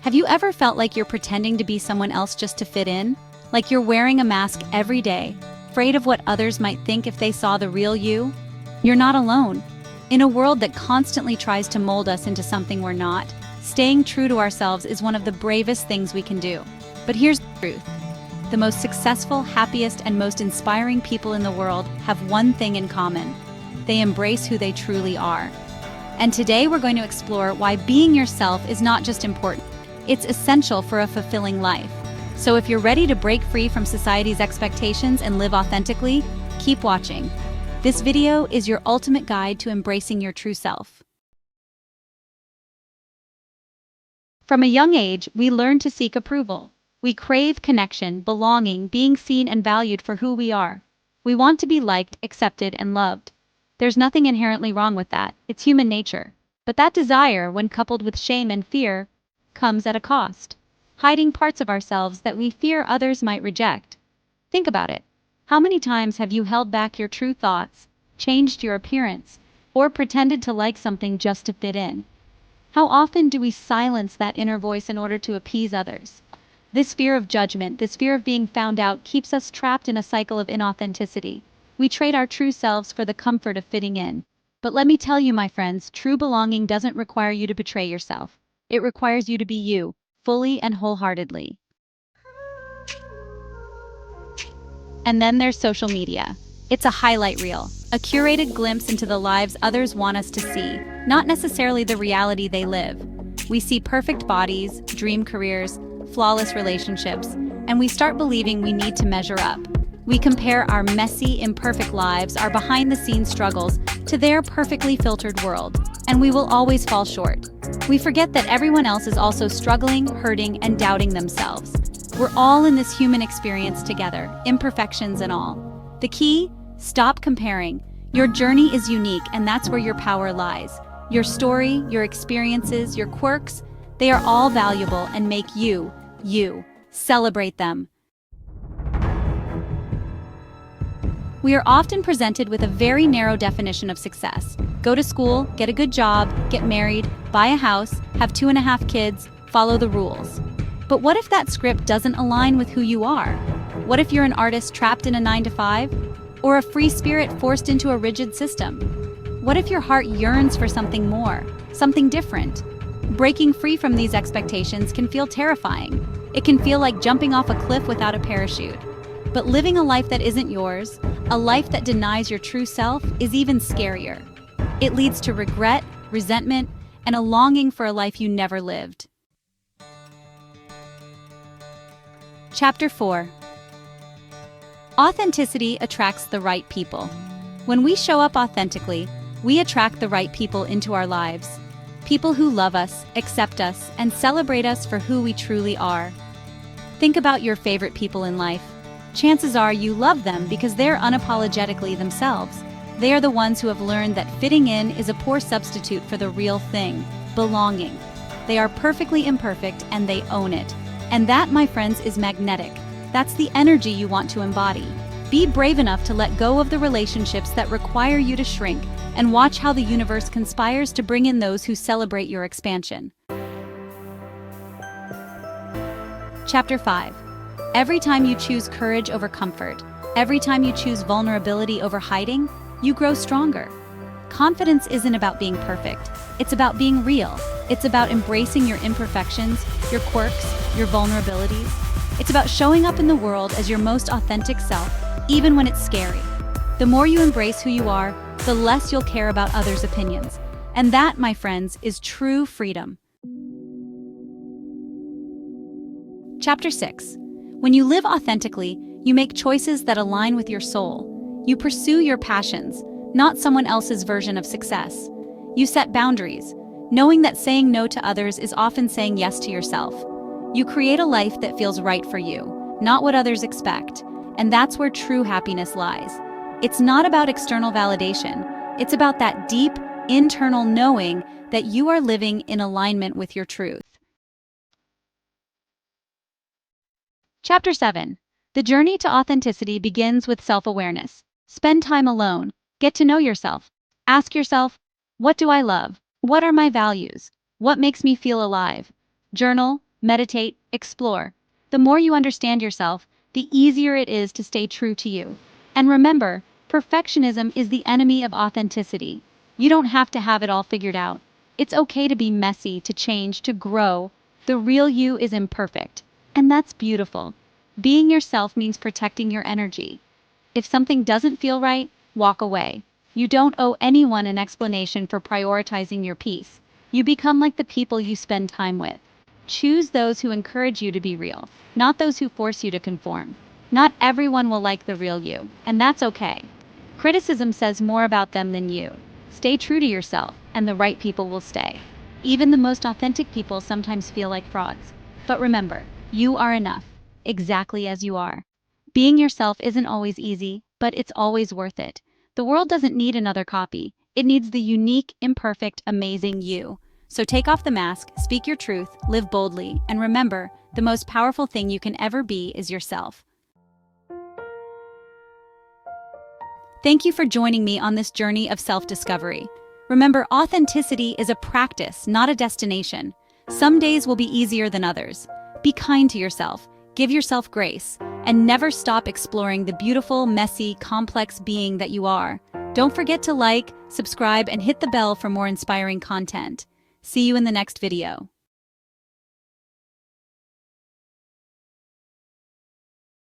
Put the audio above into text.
Have you ever felt like you're pretending to be someone else just to fit in? Like you're wearing a mask every day, afraid of what others might think if they saw the real you? You're not alone. In a world that constantly tries to mold us into something we're not, staying true to ourselves is one of the bravest things we can do. But here's the truth. The most successful, happiest, and most inspiring people in the world have one thing in common. They embrace who they truly are. And today we're going to explore why being yourself is not just important. It's essential for a fulfilling life. So if you're ready to break free from society's expectations and live authentically, keep watching. This video is your ultimate guide to embracing your true self. From a young age, we learn to seek approval. We crave connection, belonging, being seen and valued for who we are. We want to be liked, accepted, and loved. There's nothing inherently wrong with that. It's human nature. But that desire, when coupled with shame and fear, comes at a cost. Hiding parts of ourselves that we fear others might reject. Think about it. How many times have you held back your true thoughts, changed your appearance, or pretended to like something just to fit in? How often do we silence that inner voice in order to appease others? This fear of judgment, this fear of being found out, keeps us trapped in a cycle of inauthenticity. We trade our true selves for the comfort of fitting in. But let me tell you, my friends, true belonging doesn't require you to betray yourself. It requires you to be you, fully and wholeheartedly. And then there's social media. It's a highlight reel, a curated glimpse into the lives others want us to see, not necessarily the reality they live. We see perfect bodies, dream careers, flawless relationships, and we start believing we need to measure up. We compare our messy, imperfect lives, our behind-the-scenes struggles, to their perfectly filtered world, and we will always fall short. We forget that everyone else is also struggling, hurting, and doubting themselves. We're all in this human experience together, imperfections and all. The key? Stop comparing. Your journey is unique, and that's where your power lies. Your story, your experiences, your quirks, they are all valuable and make you, you. Celebrate them. We are often presented with a very narrow definition of success. Go to school, get a good job, get married, buy a house, have 2.5 kids, follow the rules. But what if that script doesn't align with who you are? What if you're an artist trapped in a 9-to-5? Or a free spirit forced into a rigid system? What if your heart yearns for something more, something different? Breaking free from these expectations can feel terrifying. It can feel like jumping off a cliff without a parachute. But living a life that isn't yours, a life that denies your true self, is even scarier. It leads to regret, resentment, and a longing for a life you never lived. Chapter 4. Authenticity attracts the right people. When we show up authentically, we attract the right people into our lives. People who love us, accept us, and celebrate us for who we truly are. Think about your favorite people in life. Chances are you love them because they're unapologetically themselves. They are the ones who have learned that fitting in is a poor substitute for the real thing, belonging. They are perfectly imperfect and they own it. And that, my friends, is magnetic. That's the energy you want to embody. Be brave enough to let go of the relationships that require you to shrink and watch how the universe conspires to bring in those who celebrate your expansion. Chapter 5. Every time you choose courage over comfort, every time you choose vulnerability over hiding, you grow stronger. Confidence isn't about being perfect. It's about being real. It's about embracing your imperfections, your quirks, your vulnerabilities. It's about showing up in the world as your most authentic self, even when it's scary. The more you embrace who you are, the less you'll care about others' opinions. And that, my friends, is true freedom. Chapter 6. When you live authentically, you make choices that align with your soul. You pursue your passions, not someone else's version of success. You set boundaries, knowing that saying no to others is often saying yes to yourself. You create a life that feels right for you, not what others expect, and that's where true happiness lies. It's not about external validation. It's about that deep, internal knowing that you are living in alignment with your truth. Chapter 7. The journey to authenticity begins with self-awareness. Spend time alone. Get to know yourself. Ask yourself, what do I love? What are my values? What makes me feel alive? Journal, meditate, explore. The more you understand yourself, the easier it is to stay true to you. And remember, perfectionism is the enemy of authenticity. You don't have to have it all figured out. It's okay to be messy, to change, to grow. The real you is imperfect. And that's beautiful. Being yourself means protecting your energy. If something doesn't feel right, walk away. You don't owe anyone an explanation for prioritizing your peace. You become like the people you spend time with. Choose those who encourage you to be real, not those who force you to conform. Not everyone will like the real you, and that's okay. Criticism says more about them than you. Stay true to yourself, and the right people will stay. Even the most authentic people sometimes feel like frauds. But remember, you are enough, exactly as you are. Being yourself isn't always easy, but it's always worth it. The world doesn't need another copy. It needs the unique, imperfect, amazing you. So take off the mask, speak your truth, live boldly, and remember, the most powerful thing you can ever be is yourself. Thank you for joining me on this journey of self-discovery. Remember, authenticity is a practice, not a destination. Some days will be easier than others. Be kind to yourself, give yourself grace, and never stop exploring the beautiful, messy, complex being that you are. Don't forget to like, subscribe, and hit the bell for more inspiring content. See you in the next video.